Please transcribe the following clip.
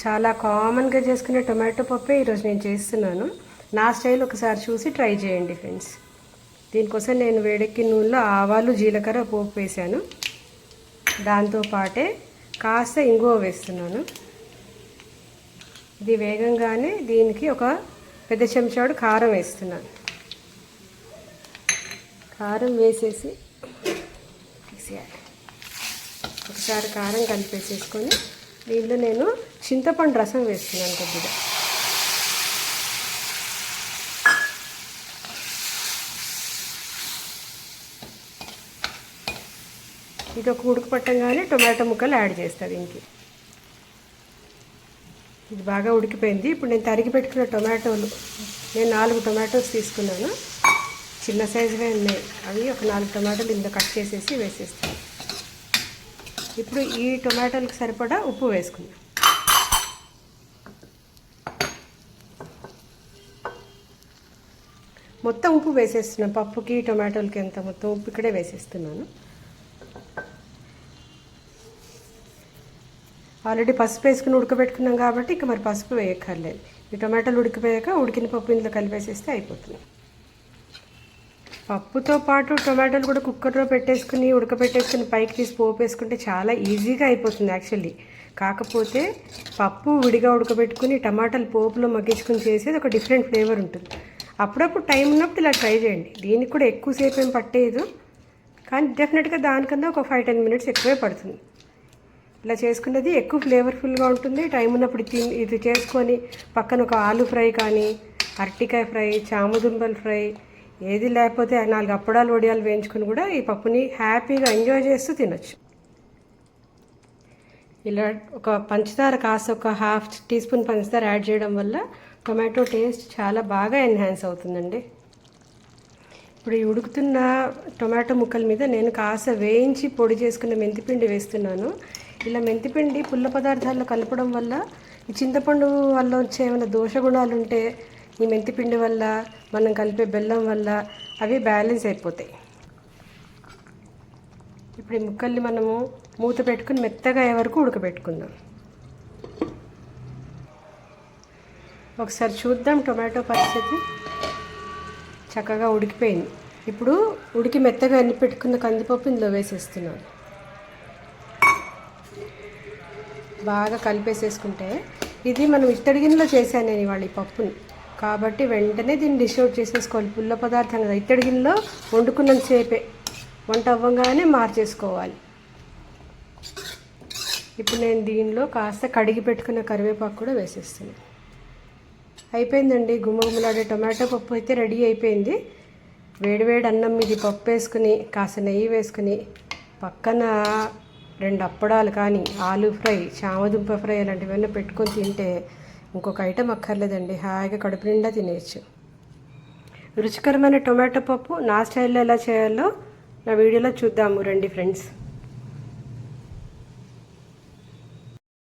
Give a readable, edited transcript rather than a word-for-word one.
చాలా కామన్గా చేసుకునే టొమాటో పప్పే ఈరోజు నేను చేస్తున్నాను. నా స్టైల్ ఒకసారి చూసి ట్రై చేయండి ఫ్రెండ్స్. దీనికోసం నేను వేడెక్కిన నూనెలో ఆవాలు జీలకర్ర పోపు వేసాను. దాంతోపాటే కాస్త ఇంగువ వేస్తున్నాను. ఇది వేగంగానే దీనికి ఒక పెద్ద చెంచాడు కారం వేస్తున్నాను. కారం వేసేసి ఒకసారి కారం కలిపేసేసుకొని దీంట్లో నేను చింతపండు రసం వేస్తున్నాను కొద్దిగా. ఇది ఒక ఉడుకు పట్టంగానే టొమాటో ముక్కలు యాడ్ చేస్తాను దీనికి. ఇది బాగా ఉడికిపోయింది. ఇప్పుడు నేను తరిగి పెట్టుకున్న టొమాటోలు, నేను 4 టొమాటోస్ తీసుకున్నాను. చిన్న సైజువే ఉన్నాయి అవి. ఒక 4 టొమాటోలు ఇందులో కట్ చేసేసి వేసేస్తాను. ఇప్పుడు ఈ టొమాటోలకు సరిపడా ఉప్పు వేసుకుందాం. మొత్తం ఉప్పు వేసేస్తున్నాను. పప్పుకి టొమాటోలకి ఎంత మొత్తం ఉప్పు ఇక్కడే వేసేస్తున్నాను. ఆల్రెడీ పసుపు వేసుకుని ఉడకబెట్టుకున్నాం కాబట్టి ఇక మరి పసుపు వేయక్కర్లేదు. ఈ టొమాటోలు ఉడికిపోయాక ఉడికిన పప్పు ఇందులో కలిపేసేస్తే అయిపోతుంది. పప్పుతో పాటు టొమాటోలు కూడా కుక్కర్లో పెట్టేసుకుని ఉడకబెట్టేసుకుని పైకి తీసి పోపు వేసుకుంటే చాలా ఈజీగా అయిపోతుంది యాక్చువల్లీ. కాకపోతే పప్పు విడిగా ఉడకబెట్టుకుని టమాటాలు పోపులో మగ్గించుకుని చేసేది ఒక డిఫరెంట్ ఫ్లేవర్ ఉంటుంది. అప్పుడప్పుడు టైం ఉన్నప్పుడు ఇలా ట్రై చేయండి. దీనికి కూడా ఎక్కువసేపు ఏం పట్టేదు, కానీ డెఫినెట్గా దానికన్నా ఒక 5-10 మినిట్స్ ఎక్కువే పడుతుంది. ఇలా చేసుకున్నది ఎక్కువ ఫ్లేవర్ఫుల్గా ఉంటుంది. టైం ఉన్నప్పుడు ఇది చేసుకొని పక్కన ఒక ఆలు ఫ్రై కానీ, అరటికాయ ఫ్రై, చామదుంపల ఫ్రై, ఏది లేకపోతే 4 అప్పడాలు వడియాలు వేయించుకొని కూడా ఈ పప్పుని హ్యాపీగా ఎంజాయ్ చేస్తూ తినొచ్చు. ఇలా ఒక పంచదార కాస్త ఒక 1/2 టీ స్పూన్ పంచదార యాడ్ చేయడం వల్ల టొమాటో టేస్ట్ చాలా బాగా ఎన్హాన్స్ అవుతుందండి. ఇప్పుడు ఈ ఉడుకుతున్న టొమాటో ముక్కల మీద నేను కాస్త వేయించి పొడి చేసుకున్న మెంతిపిండి వేస్తున్నాను. ఇలా మెంతిపిండి పుల్ల పదార్థాల్లో కలపడం వల్ల ఈ చింతపండు వల్ల వచ్చే ఏమైనా దోషగుణాలు ఉంటే ఈ మెంతిపిండి వల్ల, మనం కలిపే బెల్లం వల్ల అవి బ్యాలెన్స్ అయిపోతాయి. ఇప్పుడు ఈ ముక్కల్ని మనము మూత పెట్టుకుని మెత్తగా అయ్యే వరకు ఉడకబెట్టుకుందాం. ఒకసారి చూద్దాం టొమాటో పరిస్థితి. చక్కగా ఉడికిపోయింది. ఇప్పుడు ఉడికి మెత్తగా ఎన్ని పెట్టుకున్న కందిపప్పు ఇందులో వేసేస్తున్నాను. బాగా కలిపేసేసుకుంటే, ఇది మనం ఇత్తడి గిన్నెలో చేశాను నేను ఇవాళ ఈ పప్పుని, కాబట్టి వెంటనే దీన్ని డిష్ అవుట్ చేసేసుకోవాలి. పుల్ల పదార్థం కదా, ఇత్తడి గిన్నెలో వండుకున్నంత సేపే, వంట అవ్వగానే మార్చేసుకోవాలి. ఇప్పుడు నేను దీనిలో కాస్త కడిగి పెట్టుకున్న కరివేపాకు కూడా వేసేస్తున్నాను. అయిపోయిందండి. గుమ్మగుమ్మలాడే టొమాటో పప్పు అయితే రెడీ అయిపోయింది. వేడివేడి అన్నం మీద పప్పు వేసుకుని కాస్త నెయ్యి వేసుకుని పక్కన 2 అప్పడాలు కానీ, ఆలు ఫ్రై, చామదుంప ఫ్రై అలాంటివన్నీ పెట్టుకొని తింటే ఇంకొక ఐటెం అక్కర్లేదండి. హాయిగా కడుపు నిండా తినేయచ్చు. రుచికరమైన టొమాటో పప్పు నా స్టైల్లో ఎలా చేయాలో నా వీడియోలో చూద్దాము రండి ఫ్రెండ్స్.